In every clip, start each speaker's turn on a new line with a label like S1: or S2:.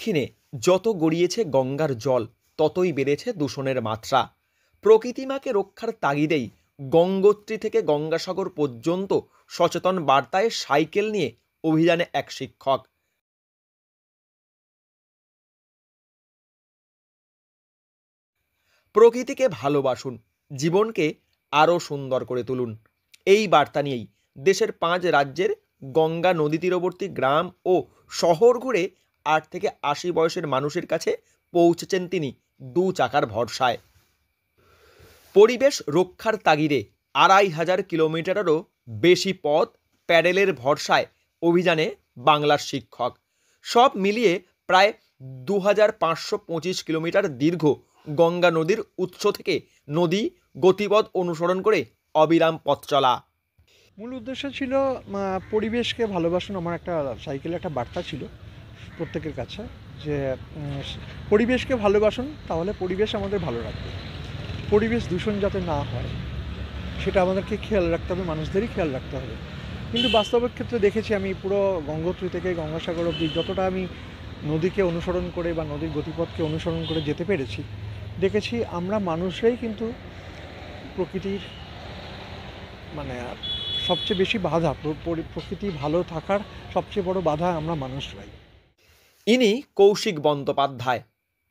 S1: দক্ষিণে যত গড়িয়েছে গঙ্গার জল, ততই বেড়েছে দূষণের মাত্রা। প্রকৃতিমাকে রক্ষার তাগিদেই গঙ্গোত্রী থেকে গঙ্গাসাগর পর্যন্ত সচেতন বার্তায় সাইকেল নিয়ে অভিযানে এক শিক্ষক। প্রকৃতিকে ভালোবাসুন, জীবনকে আরও সুন্দর করে তুলুন, এই বার্তা নিয়েই দেশের 5 রাজ্যের গঙ্গা নদী তীরবর্তী গ্রাম ও শহর ঘুরে 8 থেকে 80 বয়সের মানুষের কাছে পৌঁছেছেন তিনি 2 চাকার ভরসায়। পরিবেশ রক্ষার তাগিদে 2500 কিলোমিটারেরও বেশি পথ প্যাডেলের ভরসায় অভিযানে বাংলার শিক্ষক। সব মিলিয়ে প্রায় 2525 কিলোমিটার দীর্ঘ গঙ্গা নদীর উৎস থেকে নদী গতিপথ অনুসরণ করে অবিরাম পথ চলা।
S2: মূল উদ্দেশ্য ছিল পরিবেশকে ভালোবাসুন। আমার একটা সাইকেলে একটা বার্তা ছিল প্রত্যেকের কাছে যে পরিবেশকে ভালোবাসুন, তাহলে পরিবেশ আমাদের ভালো রাখবে। পরিবেশ দূষণ যাতে না হয় সেটা আমাদেরকে খেয়াল রাখতে হবে, মানুষদেরই খেয়াল রাখতে হবে। কিন্তু বাস্তবের ক্ষেত্রে দেখেছি আমি পুরো গঙ্গোত্রী থেকে গঙ্গাসাগর অবধি যতটা আমি নদীকে অনুসরণ করে বা নদীর গতিপথকে অনুসরণ করে যেতে পেরেছি, দেখেছি আমরা মানুষরাই কিন্তু প্রকৃতির সবচেয়ে বেশি বাধা। প্রকৃতি ভালো থাকার সবচেয়ে বড় বাধা আমরা মানুষরাই।
S1: ইনি কৌশিক বন্দ্যোপাধ্যায়,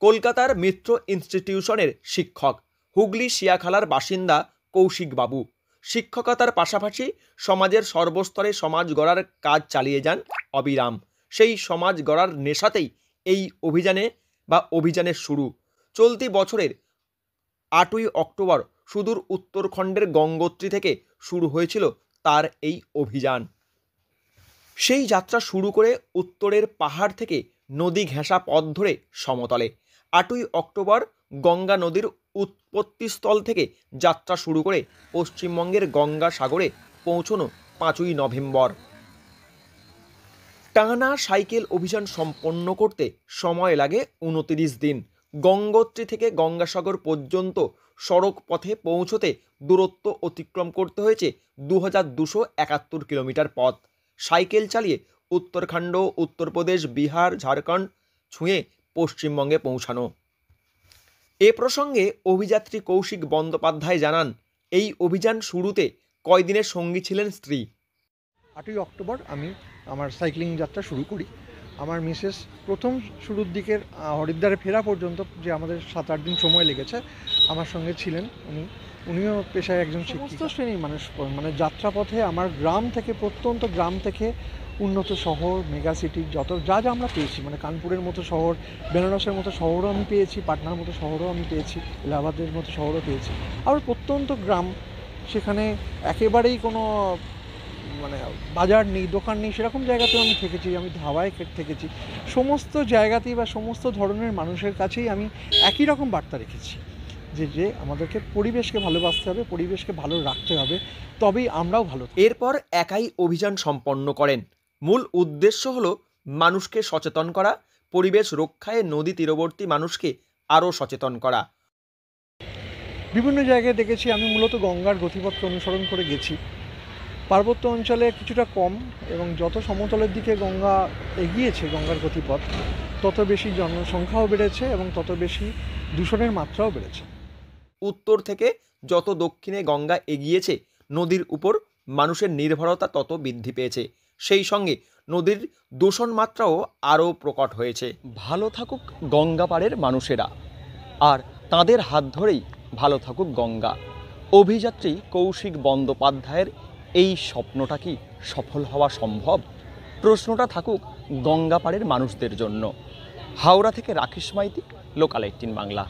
S1: কলকাতার মিত্র ইনস্টিটিউশনের শিক্ষক। হুগলি শিয়াখালার বাসিন্দা কৌশিক বাবু শিক্ষকতার পাশাপাশি সমাজের সর্বস্তরে সমাজ গড়ার কাজ চালিয়ে যান অবিরাম। সেই সমাজ গড়ার নেশাতেই এই অভিযানের শুরু। চলতি বছরের 8ই অক্টোবর সুদূর উত্তরখণ্ডের গঙ্গোত্রী থেকে শুরু হয়েছিল তার এই অভিযান। সেই যাত্রা শুরু করে উত্তরের পাহাড় থেকে নদী ঘেঁষা পথ ধরে সমতলে। 8ই অক্টোবর গঙ্গা নদীর উৎপত্তিস্থল থেকে যাত্রা শুরু করে পশ্চিমবঙ্গের গঙ্গা সাগরে পৌঁছানো 5ই নভেম্বর। টানা সাইকেল অভিযান সম্পন্ন করতে সময় লাগে 29 দিন। গঙ্গোত্রী থেকে গঙ্গাসাগর পর্যন্ত সড়ক পথে পৌঁছতে দূরত্ব অতিক্রম করতে হয়েছে 2271 কিলোমিটার পথ। সাইকেল চালিয়ে উত্তরাখণ্ড, উত্তরপ্রদেশ, বিহার, ঝাড়খণ্ড ছুঁয়ে পশ্চিমবঙ্গে পৌঁছানো। এ প্রসঙ্গে অভিযাত্রী কৌশিক বন্দ্যোপাধ্যায় জানান, এই অভিযান শুরুতে কয়দিনের সঙ্গী ছিলেন স্ত্রী।
S2: 8ই অক্টোবর আমি আমার সাইক্লিং যাত্রা শুরু করি। আমার মিসেস প্রথম শুরুর দিকের হরিদ্বারে ফেরা পর্যন্ত যে আমাদের 7-8 দিন সময় লেগেছে, আমার সঙ্গে ছিলেন উনিও পেশায় একজন সমস্ত শ্রেণীর মানুষ। যাত্রাপথে আমার গ্রাম থেকে, প্রত্যন্ত গ্রাম থেকে উন্নত শহর, মেগা সিটির যা আমরা পেয়েছি, কানপুরের মতো শহর, বেনারসের মতো শহরও আমি পেয়েছি, পাটনার মতো শহরও আমি পেয়েছি, এলাহাবাদের মতো শহরও পেয়েছি। আবার প্রত্যন্ত গ্রাম, সেখানে একেবারেই কোনো বাজার নেই, দোকান নেই, সেরকম জায়গাতেও আমি থেকেছি। আমি ধাবায় থেকেছি। সমস্ত জায়গাতেই বা সমস্ত ধরনের মানুষের কাছেই আমি একই রকম বার্তা রেখেছি যে আমাদেরকে পরিবেশকে ভালোবাসতে হবে, পরিবেশকে ভালো রাখতে হবে, তবেই আমরাও ভালো।
S1: এরপর একাই অভিযান সম্পন্ন করেন। মূল উদ্দেশ্য হলো মানুষকে সচেতন করা, পরিবেশ রক্ষায় নদী তীরবর্তী মানুষকে আরও সচেতন করা।
S2: বিভিন্ন জায়গায় দেখেছি, আমি মূলত গঙ্গার গতিপথকে অনুসরণ করে গেছি। পার্বত্য অঞ্চলে কিছুটা কম, এবং যত সমতলের দিকে গঙ্গা এগিয়েছে, গঙ্গার গতিপথ, তত বেশি জনসংখ্যাও বেড়েছে এবং তত বেশি দূষণের মাত্রাও বেড়েছে।
S1: উত্তর থেকে যত দক্ষিণে গঙ্গা এগিয়েছে, নদীর উপর মানুষের নির্ভরতা তত বৃদ্ধি পেয়েছে। সেই সঙ্গে নদীর দূষণ মাত্রাও আরও প্রকট হয়েছে। ভালো থাকুক গঙ্গা পাড়ের মানুষেরা, আর তাদের হাত ধরেই ভালো থাকুক গঙ্গা। অভিযাত্রী কৌশিক বন্দ্যোপাধ্যায়ের এই স্বপ্নটা কি সফল হওয়া সম্ভব? প্রশ্নটা থাকুক গঙ্গা পাড়ের মানুষদের জন্য। হাওড়া থেকে রাকেশ মাইতি, লোকাল 18 বাংলা।